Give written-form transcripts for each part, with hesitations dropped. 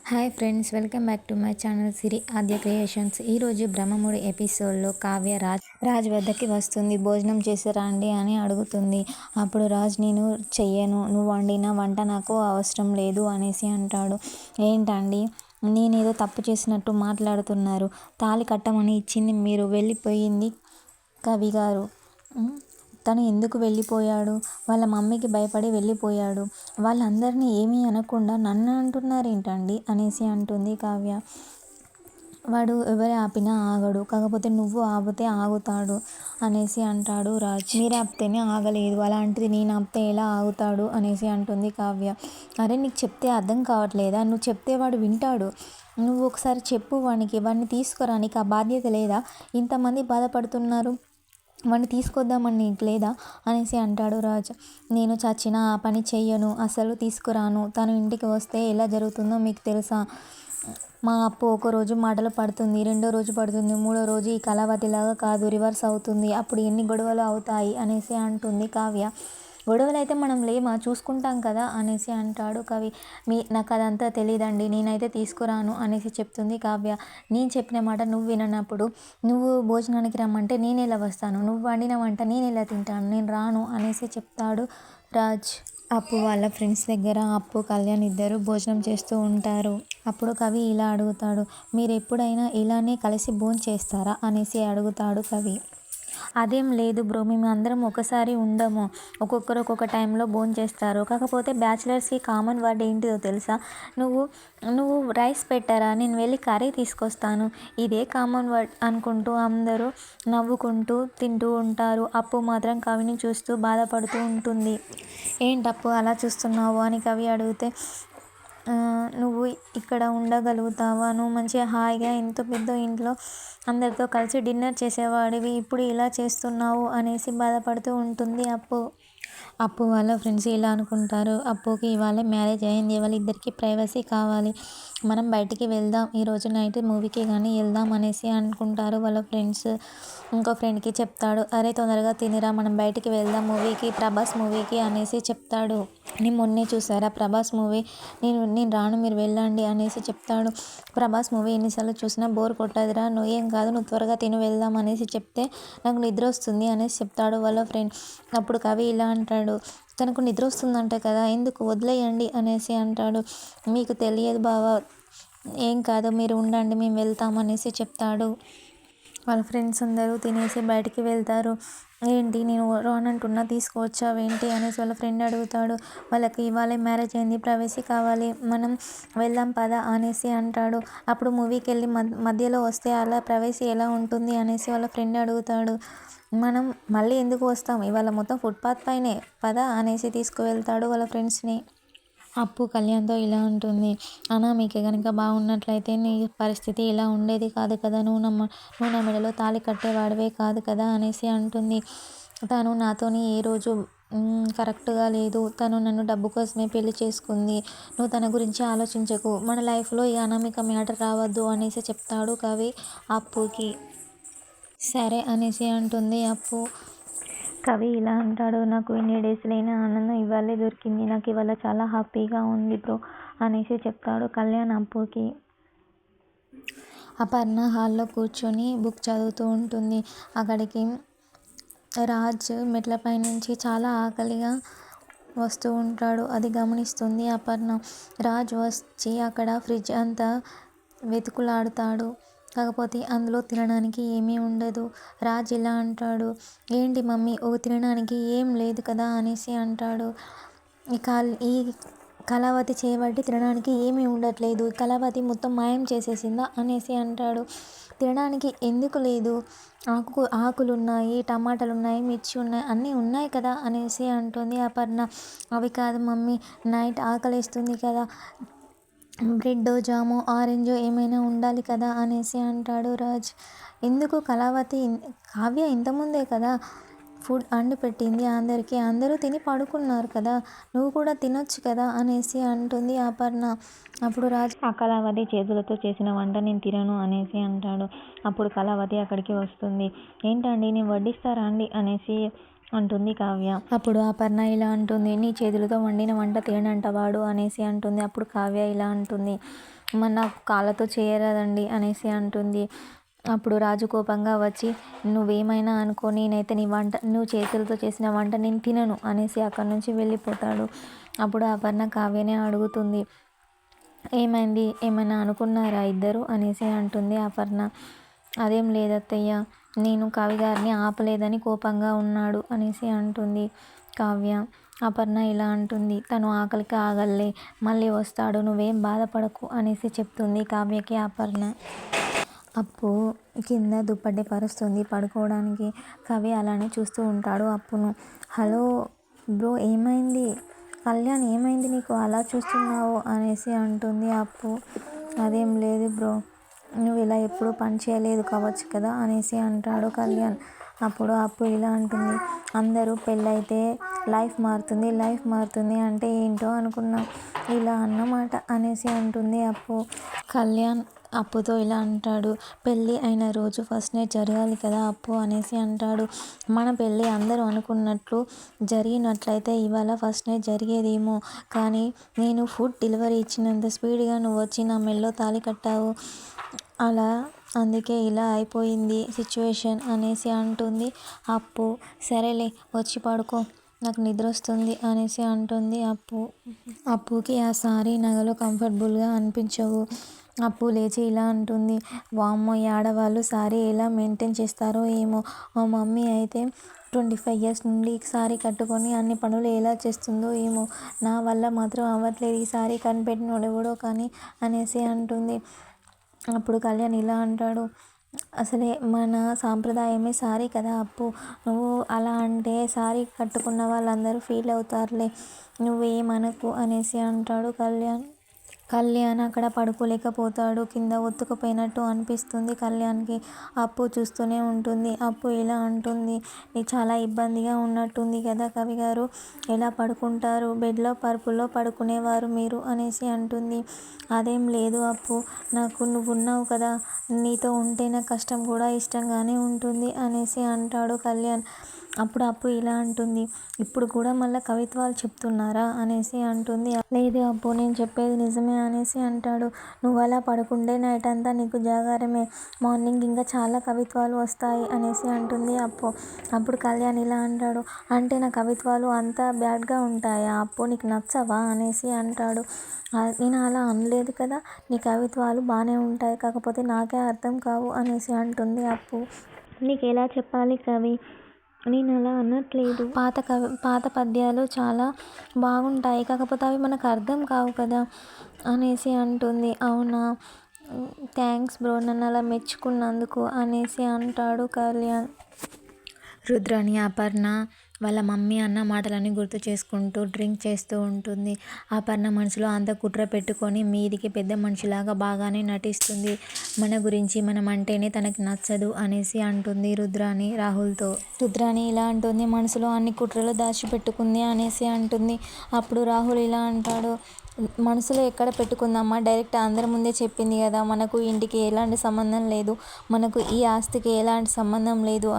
Hi friends, welcome back to my channel Siri Aadya creations. ఈరోజు బ్రహ్మముడి ఎపిసోడ్లో కావ్య రాజ్ వద్దకి వస్తుంది. భోజనం చేసారా అండి అని అడుగుతుంది. అప్పుడు రాజ్, నేను చెయ్యను, నువ్వు వండిన వంట నాకు అవసరం లేదు అనేసి అంటాడు. ఏంటండి, నేనేదో తప్పు చేసినట్టు మాట్లాడుతున్నారు? తాళి కట్టమని ఇచ్చింది మీరు, వెళ్ళిపోయింది కవి గారు. తను ఎందుకు వెళ్ళిపోయాడు? వాళ్ళ మమ్మీకి భయపడి వెళ్ళిపోయాడు. వాళ్ళందరినీ ఏమీ అనకుండా నన్ను అంటున్నారేంటండి అనేసి అంటుంది కావ్య. వాడు ఎవరు ఆపినా ఆగడు, కాకపోతే నువ్వు ఆపితే ఆగుతాడు అనేసి అంటాడు రాజ్. మీరు ఆపితేనే ఆగలేదు, అలాంటిది నేను ఆపితే ఎలా ఆగుతాడు అనేసి అంటుంది కావ్య. అరే, నీకు చెప్తే అర్థం కావట్లేదా? నువ్వు చెప్తే వాడు వింటాడు. నువ్వు ఒకసారి చెప్పు వాడిని తీసుకురా. నీకు ఆ బాధ్యత లేదా? ఇంతమంది బాధపడుతున్నారు, వాడిని తీసుకొద్దామని నీకు లేదా అనేసి అంటాడు రాజ్. నేను చచ్చినా ఆ పని చెయ్యను, అసలు తీసుకురాను. తను ఇంటికి వస్తే ఎలా జరుగుతుందో మీకు తెలుసా? మా అప్పు ఒకరోజు మాటలు పడుతుంది, రెండో రోజు పడుతుంది, మూడో రోజు ఈ కళావతిలాగా కాదు, రివర్స్ అవుతుంది. అప్పుడు ఎన్ని గొడవలు అవుతాయి అనేసి అంటుంది కావ్య. గొడవలు అయితే మనం లేమా, చూసుకుంటాం కదా అనేసి అంటాడు కవి. నాకు అదంతా తెలియదండి, నేనైతే తీసుకురాను అనేసి చెప్తుంది కావ్య. నేను చెప్పిన మాట నువ్వు విననప్పుడు నువ్వు భోజనానికి రమ్మంటే నేను ఎలా వస్తాను? నువ్వు వండిన వంట నేను ఎలా తింటాను? నేను రాను అనేసి చెప్తాడు రాజ్. అప్పు వాళ్ళ ఫ్రెండ్స్ దగ్గర అప్పు, కళ్యాణ్ ఇద్దరు భోజనం చేస్తూ ఉంటారు. అప్పుడు కవి ఇలా అడుగుతాడు, మీరు ఎప్పుడైనా ఇలానే కలిసి భోంచేస్తారా అనేసి అడుగుతాడు కవి. అదేం లేదు బ్రో, మేము అందరం ఒకసారి ఉండము, ఒక్కొక్కరు ఒక్కొక్క టైంలో భోంచేస్తారు. కాకపోతే బ్యాచిలర్స్కి కామన్ వర్డ్ ఏంటిదో తెలుసా? నువ్వు నువ్వు రైస్ పెట్టరా, నేను వెళ్ళి కర్రీ తీసుకొస్తాను, ఇదే కామన్ వర్డ్ అనుకుంటూ అందరూ నవ్వుకుంటూ తింటూ ఉంటారు. అప్పు మాత్రం కవిని చూస్తూ బాధపడుతూ ఉంటుంది. ఏంటప్పు అలా చూస్తున్నావు అని కవి అడిగితే, నువ్వు ఇక్కడ ఉండగలుగుతావా? నువ్వు మంచిగా హాయిగా ఎంతో పెద్ద ఇంట్లో అందరితో కలిసి డిన్నర్ చేసేవాడివి, ఇప్పుడు ఇలా చేస్తున్నావు అనేసి బాధపడుతూ ఉంటుంది అప్పు. అప్పు వాళ్ళ ఫ్రెండ్స్ ఇలా అనుకుంటారు, అప్పుకి ఇవాళ మ్యారేజ్ అయింది, వాళ్ళిద్దరికీ ప్రైవసీ కావాలి, మనం బయటికి వెళ్దాం, ఈరోజు నైట్ మూవీకి కానీ వెళ్దాం అనేసి అనుకుంటారు వాళ్ళ ఫ్రెండ్స్. ఇంకో ఫ్రెండ్కి చెప్తాడు, అరే తొందరగా తినిరా, మనం బయటికి వెళ్దాం మూవీకి, ప్రభాస్ మూవీకి అనేసి చెప్తాడు. నేను మొన్నే చూసారా ప్రభాస్ మూవీ, నేను రాను, మీరు వెళ్ళండి అనేసి చెప్తాడు. ప్రభాస్ మూవీ ఎన్నిసార్లు చూసినా బోర్ కొట్టదురా, నువ్వు ఏం కాదు, నువ్వు త్వరగా తిని వెళ్దాం అనేసి చెప్తే నాకు నిద్ర వస్తుంది అనేసి చెప్తాడు వాళ్ళ ఫ్రెండ్. అప్పుడు కవి ఇలా అంటాడు, తనకు నిద్ర వస్తుందంట కదా, ఎందుకు, వదిలేయండి అనేసి అంటాడు. మీకు తెలియదు బావా, ఏం కాదు, మీరు ఉండండి, మేము వెళ్తాం అనేసి చెప్తాడు. వాళ్ళ ఫ్రెండ్స్ అందరూ తినేసి బయటికి వెళ్తారు. ఏంటి, నేను రానంటున్నా తీసుకువచ్చావేంటి అనేసి వాళ్ళ ఫ్రెండ్ అడుగుతాడు. వాళ్ళకి ఇవాళ మ్యారేజ్ అయింది, ప్రైవసీ కావాలి, మనం వెళ్దాం పదా అనేసి అంటాడు. అప్పుడు మూవీకి వెళ్ళి మధ్యలో వస్తే అలా ప్రైవసీ ఎలా ఉంటుంది అనేసి వాళ్ళ ఫ్రెండ్ అడుగుతాడు. మనం మళ్ళీ ఎందుకు వస్తాం, ఇవాళ మొత్తం ఫుట్పాత్ పైనే పదా అనేసి తీసుకువెళ్తాడు వాళ్ళ ఫ్రెండ్స్ని. అప్పు కళ్యాణ్తో ఇలా ఉంటుంది, అనామిక కనుక బాగున్నట్లయితే నీ పరిస్థితి ఇలా ఉండేది కాదు కదా, నువ్వు నా మెడలో తాళి కట్టేవాడివే కాదు కదా అనేసి అంటుంది. తను నాతోని ఏ రోజు కరెక్ట్గా లేదు, తను నన్ను డబ్బు కోసమే పెళ్లి చేసుకుంది, నువ్వు తన గురించి ఆలోచించకు, మన లైఫ్లో ఈ అనామిక మ్యాటర్ రావద్దు అనేసి చెప్తాడు కవి అప్పుకి. సరే అనేసి అంటుంది అప్పు. కవి ఇలా అంటాడు, నాకు ఇన్ని డేస్ లేని ఆనందం ఇవాళే దొరికింది, నాకు ఇవాళ చాలా హ్యాపీగా ఉంది బ్రో అనేసి చెప్తాడు కళ్యాణ్ అప్పుకి. అపర్ణ హాల్లో కూర్చొని బుక్ చదువుతూ ఉంటుంది. అక్కడికి రాజ్ మెట్లపై నుంచి చాలా ఆకలిగా వస్తూ ఉంటాడు, అది గమనిస్తుంది అపర్ణ. రాజ్ వచ్చి అక్కడ ఫ్రిడ్జ్ అంతా వెతుకులాడుతాడు, కాకపోతే అందులో తినడానికి ఏమీ ఉండదు. రాజ్ ఇలా అంటాడు, ఏంటి మమ్మీ, తినడానికి ఏం లేదు కదా అనేసి అంటాడు. ఈ కళావతి చేయబట్టి తినడానికి ఏమీ ఉండట్లేదు, కళావతి మొత్తం మాయం చేసేసిందా అనేసి అంటాడు. తినడానికి ఎందుకు లేదు, ఆకులు ఉన్నాయి, టమాటాలు ఉన్నాయి, మిర్చి ఉన్నాయి, అన్నీ ఉన్నాయి కదా అనేసి అంటుంది అపర్ణ. అవి కాదు మమ్మీ, నైట్ ఆకలిస్తుంది కదా, బ్రెడ్, జాము, ఆరెంజ్ ఏమైనా ఉండాలి కదా అనేసి అంటాడు రాజ్. ఎందుకు, కావ్య ఇంతకుముందే కదా ఫుడ్ అండి పెట్టింది అందరికీ, అందరూ తిని పడుకున్నారు కదా, నువ్వు కూడా తినొచ్చు కదా అనేసి అంటుంది అపర్ణ. అప్పుడు రాజ్, ఆ కళావతి చేతులతో చేసిన వంట నేను తినను అనేసి అంటాడు. అప్పుడు కళావతి అక్కడికి వస్తుంది. ఏంటండి, నేను వడ్డిస్తారా అండి అనేసి అంటుంది కావ్య. అప్పుడు అపర్ణ ఇలా అంటుంది, నీ చేతులతో వండిన వంట తినంట వాడు అనేసి అంటుంది. అప్పుడు కావ్య ఇలా అంటుంది, మరి నాకు కాళ్ళతో చేయరాదండి అనేసి అంటుంది. అప్పుడు రాజు కోపంగా వచ్చి, నువ్వేమైనా అనుకో, నేనైతే నీ వంట, నువ్వు చేతులతో చేసిన వంట నేను తినను అనేసి అక్కడి నుంచి వెళ్ళిపోతాడు. అప్పుడు అపర్ణ కావ్యనే అడుగుతుంది, ఏమైంది, ఏమైనా అనుకున్నారా ఇద్దరు అనేసి అంటుంది అపర్ణ. అదేం లేదత్తయ్య, నేను కవి గారిని ఆపలేదని కోపంగా ఉన్నాడు అనేసి అంటుంది కావ్య. అపర్ణ ఇలా అంటుంది, తను ఆకలికి ఆగల్లే, మళ్ళీ వస్తాడు, నువ్వేం బాధపడకు అనేసి చెప్తుంది కావ్యకి అపర్ణ. అప్పు కింద దుప్పటి పరుస్తుంది పడుకోవడానికి. కవి అలానే చూస్తూ ఉంటాడు అప్పును. హలో బ్రో, ఏమైంది, కళ్యాణ్ ఏమైంది నీకు అలా చూస్తున్నావు అనేసి అంటుంది అప్పు. అదేం లేదు బ్రో, నువ్వు ఇలా ఎప్పుడు పని చేయలేదు కావచ్చు కదా అనేసి అంటాడు కళ్యాణ్. అప్పుడు అప్పు ఇలా అంటుంది, అందరూ పెళ్ళైతే లైఫ్ మారుతుంది, లైఫ్ మారుతుంది అంటే ఏంటో అనుకున్నాం, ఇలా అన్నమాట అనేసి అంటుంది అప్పు. కళ్యాణ్ అప్పుతో ఇలా అంటాడు, పెళ్ళి అయిన రోజు ఫస్ట్ నైట్ జరగాలి కదా అప్పు అనేసి అంటాడు. మన పెళ్ళి అందరూ అనుకున్నట్లు జరిగినట్లయితే ఇవాళ ఫస్ట్ నైట్ జరిగేదేమో, కానీ నేను ఫుడ్ డెలివరీ ఇచ్చినంత స్పీడ్గా నువ్వు వచ్చి నా మెల్లో తాళి కట్టావు, అలా అందుకే ఇలా అయిపోయింది సిచ్యువేషన్ అనేసి అంటుంది అప్పు. సరేలే వచ్చి పడుకో, నాకు నిద్ర వస్తుంది అనేసి అంటుంది అప్పు. అప్పుకి ఆ సారీ నగలు కంఫర్టబుల్గా అనిపించవు. అప్పు లేచి ఇలా అంటుంది, వామ్మో, ఈ ఆడవాళ్ళు సారీ ఎలా మెయింటైన్ చేస్తారో ఏమో, మా మమ్మీ అయితే 25 years నుండి సారీ కట్టుకొని అన్ని పనులు ఎలా చేస్తుందో ఏమో, నా వల్ల మాత్రం అవ్వట్లేదు, ఈ సారీ కనిపెట్టినోడు ఎవడో కానీ అనేసి అంటుంది. అప్పుడు కళ్యాణ్ ఇలా అంటాడు, అసలే మన సాంప్రదాయమే సారీ కదా అప్పు, నువ్వు అలా అంటే సారీ కట్టుకున్న వాళ్ళందరూ ఫీల్ అవుతారులే, నువ్వేమనకు అనేసి అంటాడు కళ్యాణ్. కళ్యాణ్ అక్కడ పడుకోలేకపోతాడు, కింద ఒత్తుకుపోయినట్టు అనిపిస్తుంది కళ్యాణ్కి. అప్పు చూస్తూనే ఉంటుంది. అప్పు ఇలా అంటుంది, నీకు చాలా ఇబ్బందిగా ఉన్నట్టుంది కదా కవి గారు, ఎలా పడుకుంటారు, బెడ్లో పరుపుల్లో పడుకునేవారు మీరు అనేసి అంటుంది. అదేం లేదు అప్పు, నాకు నువ్వు ఉన్నావు కదా, నీతో ఉంటే నాకు కష్టం కూడా ఇష్టంగానే ఉంటుంది అనేసి అంటాడు కళ్యాణ్. అప్పుడు అప్పు ఇలా అంటుంది, ఇప్పుడు కూడా మళ్ళీ కవిత్వాలు చెప్తున్నారా అనేసి అంటుంది. లేదు అప్పు, నేను చెప్పేది నిజమే అనేసి అంటాడు. నువ్వు అలా పడుకుంటే నైట్ అంతా నీకు జాగారమే, మార్నింగ్ ఇంకా చాలా కవిత్వాలు వస్తాయి అనేసి అంటుంది అప్పు. అప్పుడు కళ్యాణ్ ఇలా అంటాడు, అంటే నా కవిత్వాలు అంతా బ్యాడ్గా ఉంటాయా అప్పు, నీకు నచ్చవా అనేసి అంటాడు. నేను అలా అనలేదు కదా, నీ కవిత్వాలు బాగానే ఉంటాయి, కాకపోతే నాకే అర్థం కావు అనేసి అంటుంది అప్పు. నీకు ఎలా చెప్పాలి కవి, నేను అలా అనట్లేదు, పాత పద్యాలు చాలా బాగుంటాయి, కాకపోతే అవి మనకు అర్థం కావు కదా అనేసి అంటుంది. అవునా, థ్యాంక్స్ బ్రో, నన్ను అలా మెచ్చుకున్నందుకు అనేసి అంటాడు కళ్యాణ్. రుద్రాణి అపర్ణ వాళ్ళ మమ్మీ అన్న మాటలని గుర్తు చేసుకుంటూ డ్రింక్ చేస్తూ ఉంటుంది. అపర్ణ మనసులో అంత కుట్ర పెట్టుకొని మీదికి పెద్ద మనిషిలాగా బాగానే నటిస్తుంది. మన గురించి, మనం అంటేనే తనకి నచ్చదు అనేసి అంటుంది రుద్రాణి రాహుల్తో. రుద్రాణి ఇలా అంటుంది, మనసులో అన్ని కుట్రలు దాచిపెట్టుకుంది అనేసి అంటుంది. అప్పుడు రాహుల్ ఇలా అంటాడు, మనసులో ఎక్కడ పెట్టుకుందమ్మా, డైరెక్ట్ అందరి ముందే చెప్పింది కదా, మనకు ఇంటికి ఎలాంటి సంబంధం లేదు, మనకు ఈ ఆస్తికి ఎలాంటి సంబంధం లేదు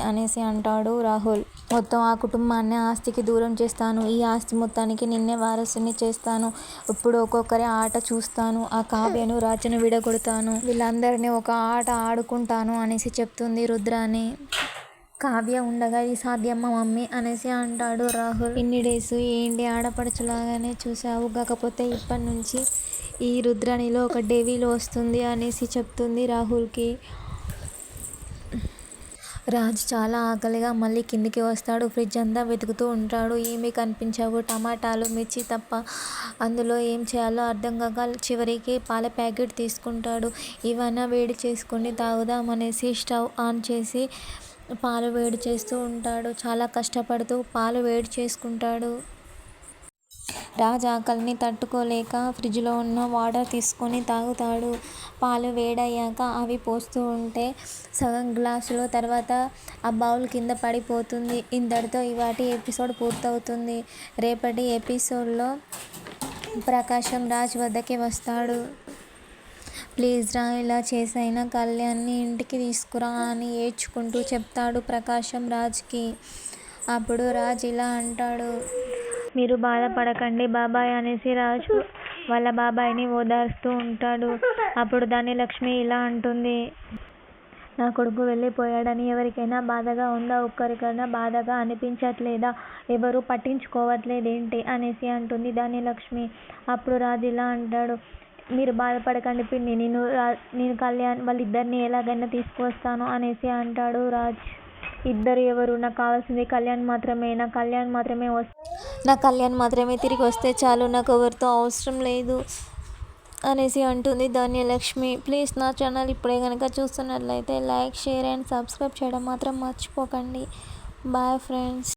అనేసి అంటాడు రాహుల్. మొత్తం ఆ కుటుంబాన్ని ఆస్తికి దూరం చేస్తాను, ఈ ఆస్తి మొత్తానికి నిన్నే వారసుని చేస్తాను, ఇప్పుడు ఒక్కొక్కరి ఆట చూస్తాను, ఆ కావ్యను రాజును విడగొడతాను, వీళ్ళందరినీ ఒక ఆట ఆడుకుంటాను అనేసి చెప్తుంది రుద్రాణి. కావ్య ఉండగా ఇది సాధ్యమా మమ్మీ అనేసి అంటాడు రాహుల్. ఇన్ని డేస్ ఏంటి ఆడపడుచులాగానే చూసావు, కాకపోతే ఇప్పటి నుంచి ఈ రుద్రాణిలో ఒక డెవిల్ వస్తుంది అనేసి చెప్తుంది రాహుల్కి. రాజ్ చాలా ఆకలిగా మళ్ళీ కిందికి వస్తాడు. ఫ్రిడ్జ్ అంతా వెతుకుతూ ఉంటాడు, ఏమీ కనిపించవు, టమాటాలు, మిర్చి తప్ప. అందులో ఏం చేయాలో అర్థం కాక చివరికి పాల ప్యాకెట్ తీసుకుంటాడు. ఇవన్నా వేడి చేసుకొని తాగుదామనేసి స్టవ్ ఆన్ చేసి పాలు వేడి చేస్తూ ఉంటాడు. చాలా కష్టపడుతూ పాలు వేడి చేసుకుంటాడు. రాజ్ ఆకలిని తట్టుకోలేక ఫ్రిడ్జ్లో ఉన్న వాటర్ తీసుకొని తాగుతాడు. పాలు వేడయ్యాక అవి పోస్తూ ఉంటే సగం గ్లాసులో తర్వాత ఆ బౌల్ కింద పడిపోతుంది. ఇంతటితో ఇవాటి ఎపిసోడ్ పూర్తవుతుంది. రేపటి ఎపిసోడ్లో ప్రకాశం రాజ్ వద్దకి వస్తాడు. ప్లీజ్ రా, ఇలా చేసైనా కళ్యాణ్ని ఇంటికి తీసుకురా అని ఏడ్చుకుంటూ చెప్తాడు ప్రకాశం రాజ్కి. అప్పుడు రాజ్ ఇలా అంటాడు, మీరు బాధపడకండి బాబాయ్ అనేసి రాజు వాళ్ళ బాబాయ్ని ఓదారుస్తూ ఉంటాడు. అప్పుడు ధన్యలక్ష్మి ఇలా అంటుంది, నా కొడుకు వెళ్ళిపోయాడని ఎవరికైనా బాధగా ఉందా? ఒక్కరికైనా బాధగా అనిపించట్లేదా? ఎవరు పట్టించుకోవట్లేదేంటి అనేసి అంటుంది ధన్యలక్ష్మి. అప్పుడు రాజు ఇలా అంటాడు, మీరు బాధపడకండి పిన్ని, నేను కళ్యాణ్ వాళ్ళిద్దరిని ఎలాగైనా తీసుకువస్తాను అనేసి అంటాడు రాజ్. ఇద్దరు ఎవరు? నాకు కావాల్సింది కళ్యాణ్ మాత్రమే. నా కళ్యాణ్ మాత్రమే తిరిగి వస్తే చాలు, నాకు ఎవరితో అవసరం లేదు అనేసి అంటుంది ధన్యలక్ష్మి. ప్లీజ్ నా ఛానల్ ఇప్పుడే కనుక చూస్తున్నట్లయితే లైక్, షేర్ అండ్ సబ్స్క్రైబ్ చేయడం మాత్రం మర్చిపోకండి. Bye friends.